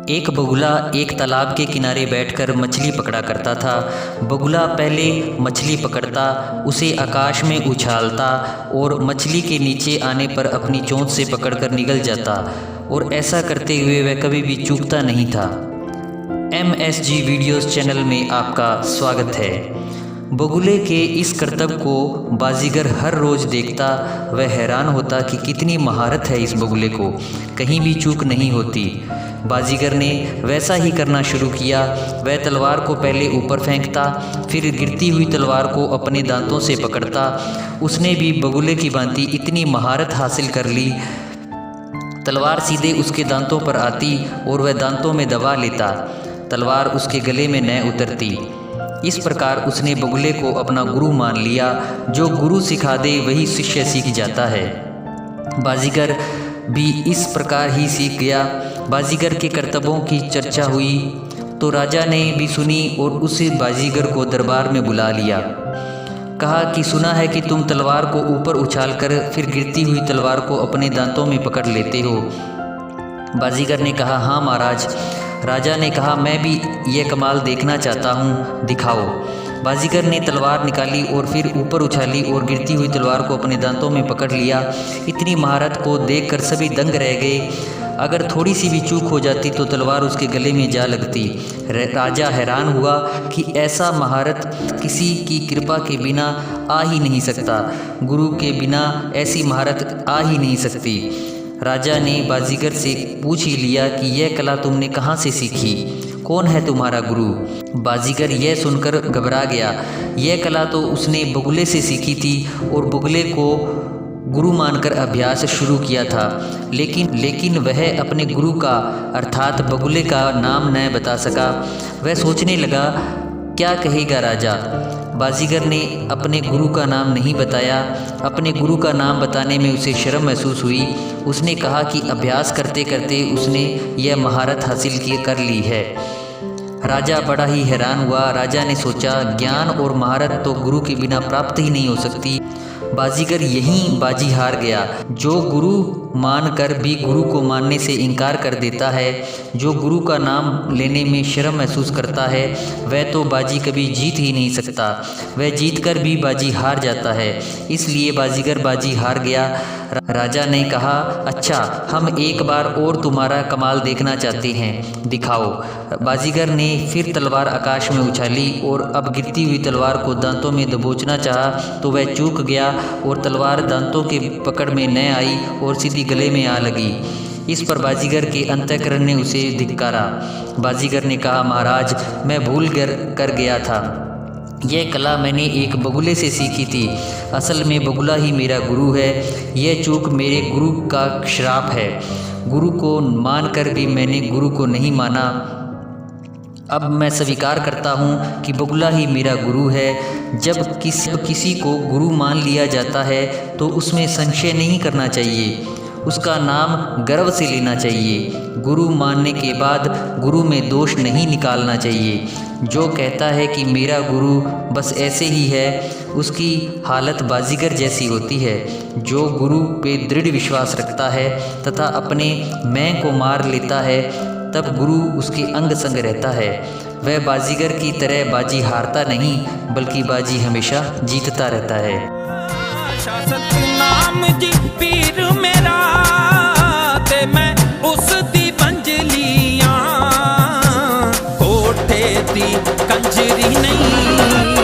एक बगुला एक तालाब के किनारे बैठकर मछली पकड़ा करता था। बगुला पहले मछली पकड़ता, उसे आकाश में उछालता और मछली के नीचे आने पर अपनी चोंच से पकड़कर निगल जाता, और ऐसा करते हुए वह कभी भी चूकता नहीं था। MSG वीडियोस चैनल में आपका स्वागत है। बगुले के इस करतब को बाजीगर हर रोज़ देखता। वह हैरान होता कि कितनी महारत है इस बगुले को, कहीं भी चूक नहीं होती। बाजीगर ने वैसा ही करना शुरू किया। वह तलवार को पहले ऊपर फेंकता, फिर गिरती हुई तलवार को अपने दांतों से पकड़ता। उसने भी बगुले की भांति इतनी महारत हासिल कर ली। तलवार सीधे उसके दांतों पर आती और वह दांतों में दबा लेता। तलवार उसके गले में न उतरती। इस प्रकार उसने बगुले को अपना गुरु मान लिया। जो गुरु सिखा दे वही शिष्य सीख जाता है। बाजीगर भी इस प्रकार ही सीख गया। बाजीगर के करतबों की चर्चा हुई तो राजा ने भी सुनी और उस बाजीगर को दरबार में बुला लिया। कहा कि सुना है कि तुम तलवार को ऊपर उछालकर फिर गिरती हुई तलवार को अपने दांतों में पकड़ लेते हो। बाजीगर ने कहा, हाँ महाराज। राजा ने कहा, मैं भी यह कमाल देखना चाहता हूँ, दिखाओ। बाजीगर ने तलवार निकाली और फिर ऊपर उछाली और गिरती हुई तलवार को अपने दांतों में पकड़ लिया। इतनी महारत को देखकर सभी दंग रह गए। अगर थोड़ी सी भी चूक हो जाती तो तलवार उसके गले में जा लगती। राजा हैरान हुआ कि ऐसा महारत किसी की कृपा के बिना आ ही नहीं सकता। गुरु के बिना ऐसी महारत आ ही नहीं सकती। राजा ने बाजीगर से पूछ ही लिया कि यह कला तुमने कहाँ से सीखी, कौन है तुम्हारा गुरु। बाजीगर यह सुनकर घबरा गया। यह कला तो उसने बगुले से सीखी थी और बगुले को गुरु मानकर अभ्यास शुरू किया था, लेकिन वह अपने गुरु का अर्थात बगुले का नाम न बता सका। वह सोचने लगा, क्या कहेगा राजा। बाजीगर ने अपने गुरु का नाम नहीं बताया। अपने गुरु का नाम बताने में उसे शर्म महसूस हुई। उसने कहा कि अभ्यास करते करते उसने यह महारत हासिल कर ली है। राजा बड़ा ही हैरान हुआ। राजा ने सोचा, ज्ञान और महारत तो गुरु के बिना प्राप्त ही नहीं हो सकती। बाजीगर यहीं बाजी हार गया। जो गुरु मानकर भी गुरु को मानने से इनकार कर देता है, जो गुरु का नाम लेने में शर्म महसूस करता है, वह तो बाजी कभी जीत ही नहीं सकता। वह जीतकर भी बाजी हार जाता है। इसलिए बाजीगर बाजी हार गया। राजा ने कहा, अच्छा, हम एक बार और तुम्हारा कमाल देखना चाहते हैं, दिखाओ। बाजीगर ने फिर तलवार आकाश में उछाली और अब गिरती हुई तलवार को दांतों में दबोचना चाहा तो वह चूक गया और तलवार दांतों के पकड़ में न आई और सीधी गले में आ लगी। इस पर बाजीगर के अंतःकरण ने उसे धिक्कारा। बाजीगर ने कहा, महाराज, मैं भूल कर गया था। यह कला मैंने एक बगुले से सीखी थी। असल में बगुला ही मेरा गुरु है। यह चूक मेरे गुरु का श्राप है। गुरु को मानकर भी मैंने गुरु को नहीं माना। अब मैं स्वीकार करता हूँ कि बगुला ही मेरा गुरु है। जब किसी को गुरु मान लिया जाता है तो उसमें संशय नहीं करना चाहिए, उसका नाम गर्व से लेना चाहिए। गुरु मानने के बाद गुरु में दोष नहीं निकालना चाहिए। जो कहता है कि मेरा गुरु बस ऐसे ही है, उसकी हालत बाजीगर जैसी होती है। जो गुरु पे दृढ़ विश्वास रखता है तथा अपने मैं को मार लेता है, तब गुरु उसके अंग संग रहता है। वह बाजीगर की तरह बाजी हारता नहीं, बल्कि बाजी हमेशा जीतता रहता है। सतनाम जी पीर मेरा ते मैं उस दी बंजलियां, कोठे दी कंजरी नहीं।